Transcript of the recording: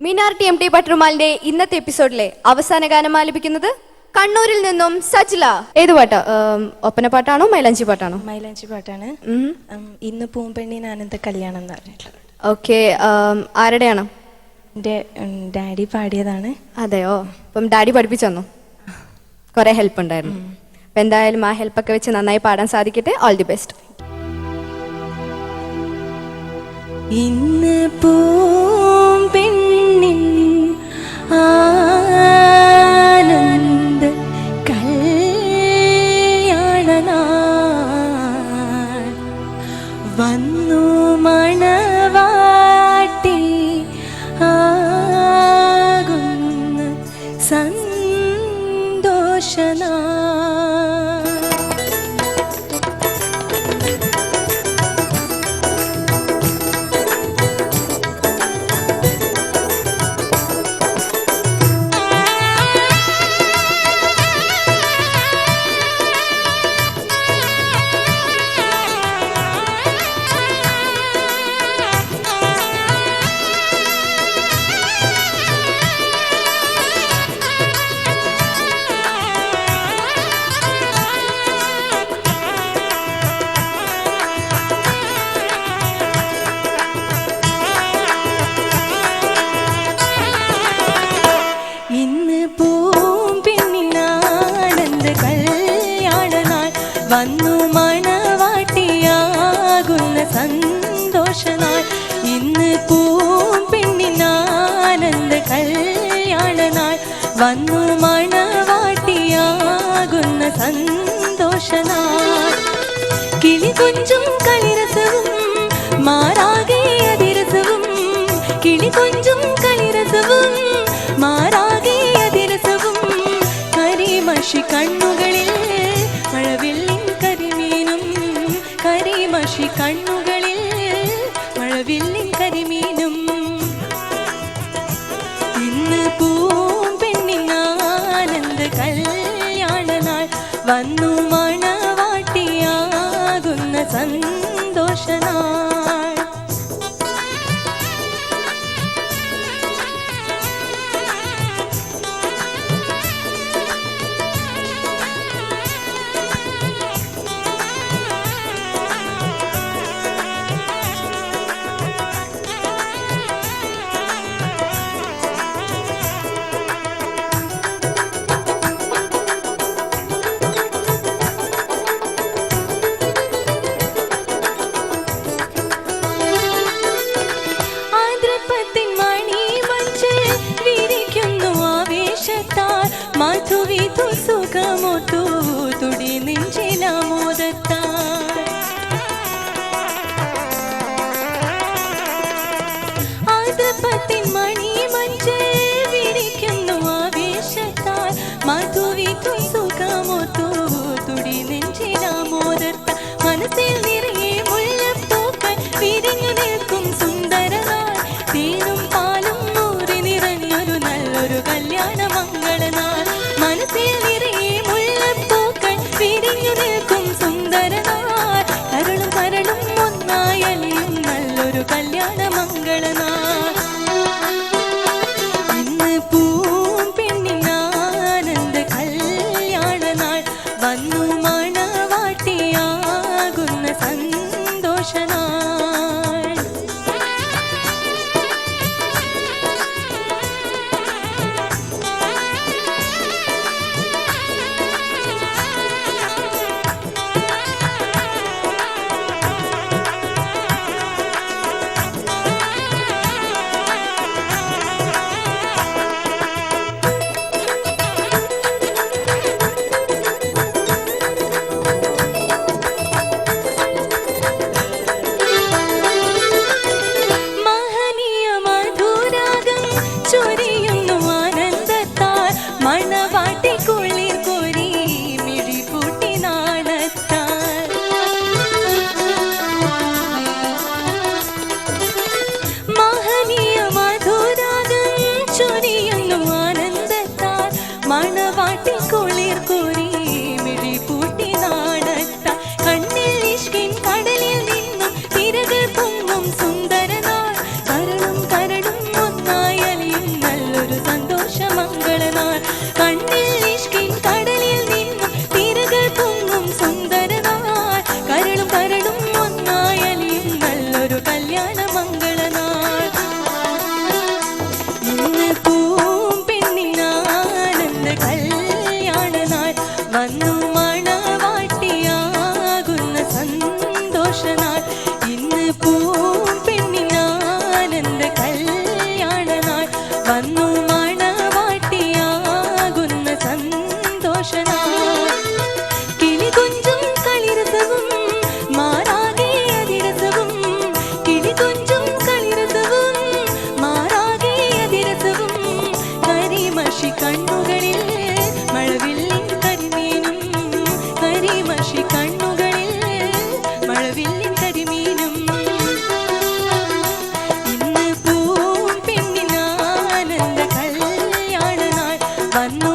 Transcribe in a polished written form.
Minar T M T പട്രുമാലിന്റെ ഇന്നത്തെ എപ്പിസോഡിലെ അവസാന ഗാനം ആലപിക്കുന്നത് കണ്ണൂരിൽ നിന്നും സജ്ല. ഏത് പാട്ടാ? ഒപ്പന പാട്ടാണോ മൈലാഞ്ചി പാട്ടാണോ? മൈലാഞ്ചി പാട്ടാണ്. ഇന്ന് പൂമ്പെണ്ണിന് ആനന്ദ കല്യാണം എന്ന് പറഞ്ഞിട്ടുള്ളത്. ഓക്കെ, ആരുടെയാണ്? എൻ്റെ ഡാഡി പാടിയതാണ്. അതെയോ? അപ്പം ഡാഡി പഠിപ്പിച്ചു തന്നു, കുറെ ഹെൽപ്പ് ഉണ്ടായിരുന്നു. അപ്പം എന്തായാലും ആ ഹെൽപ്പൊക്കെ വെച്ച് നന്നായി പാടാൻ സാധിക്കട്ടെ. All the best. ഇന്ന് പൂമ്പെണ്ണിൻ ആനന്ദ കല്യാണനാൾ വന്നു മണവാട്ടി ആകുന്ന സന്തോഷനാൾ. വന്നു മണവാട്ടിയാകുന്ന സന്തോഷനാൾ. ഇന്ന് പൂമ്പെണ്ണിനാനന്ദ കല്യാണനാൾ വന്നു മണവാട്ടിയാകുന്ന സന്തോഷനാൾ. കിളികൊഞ്ചും കളിരസവും മാറാകെ അതിരസവും, കിളികൊഞ്ചും കളിരസവും മാറാകെ അതിരസവും, കരിമഷി കണ്ണുകളിൽ മഴവില്ലിൻ കരിമീനും, കരിമഷി കണ്ണുകളിൽ മഴവില്ലിൻ കരിമീനും. ഇന്ന് പൂമ്പെണ്ണിനാനന്ദ കല്യാണനാൾ വന്നു മണവാട്ടിയാകുന്ന സന്തോഷനാൾ. മധുവിധു സുഖമൊത്തു തുടി നെഞ്ചിലാമോദത്താൽ, ആദ്രപ്പത്തിൻ മണി മഞ്ചിൽ വിരിക്കുന്നു ആവേശത്താൽ, മധുവിധു സുഖമൊത്തു തുടി നെഞ്ചിലാമോദത്താൽ, മനസ്സിൽ നിറയെ മുല്ലപ്പൂക്കൾ വിരിഞ്ഞു നിൽക്കും സുന്ദരനാൾ, തേനും പാലും ഊറി നിറഞ്ഞൊരു നല്ലൊരു കല്യാണ മംഗളനാൾ. മനസ്സിൽ നിറയെ മുല്ലപ്പൂക്കൾ കല്യാണ മംഗളനാൾ ഇന്ന് പൂമ്പെണ്ണിനാനന്ദ കല്യാണനാൾ വന്നു മണവാട്ടിയാകുന്ന സന്തോഷനാൾ ഇന്ന് പൂമ്പെണ്ണിനാനന്ദ കല്യാണനാൾ വന്നു മണവാട്ടിയാകുന്ന സന്തോഷനാൾ കിളികൊഞ്ചും കളിരസവും മാറാകെ അതിരസവും കിളികൊഞ്ചും കളിരസവും മാറാകെ അതിരസവും കരിമഷി കണ്ണുകളിൽ മഴവില്ലിൻ കരിമീനും കരിമഷി കണ്ണുകളിൽ മഴവില്ലിൻ കരിമീനും ഇന്ന് പൂമ്പെണ്ണിനാനന്ദ കല്യാണനാൾ വന്നു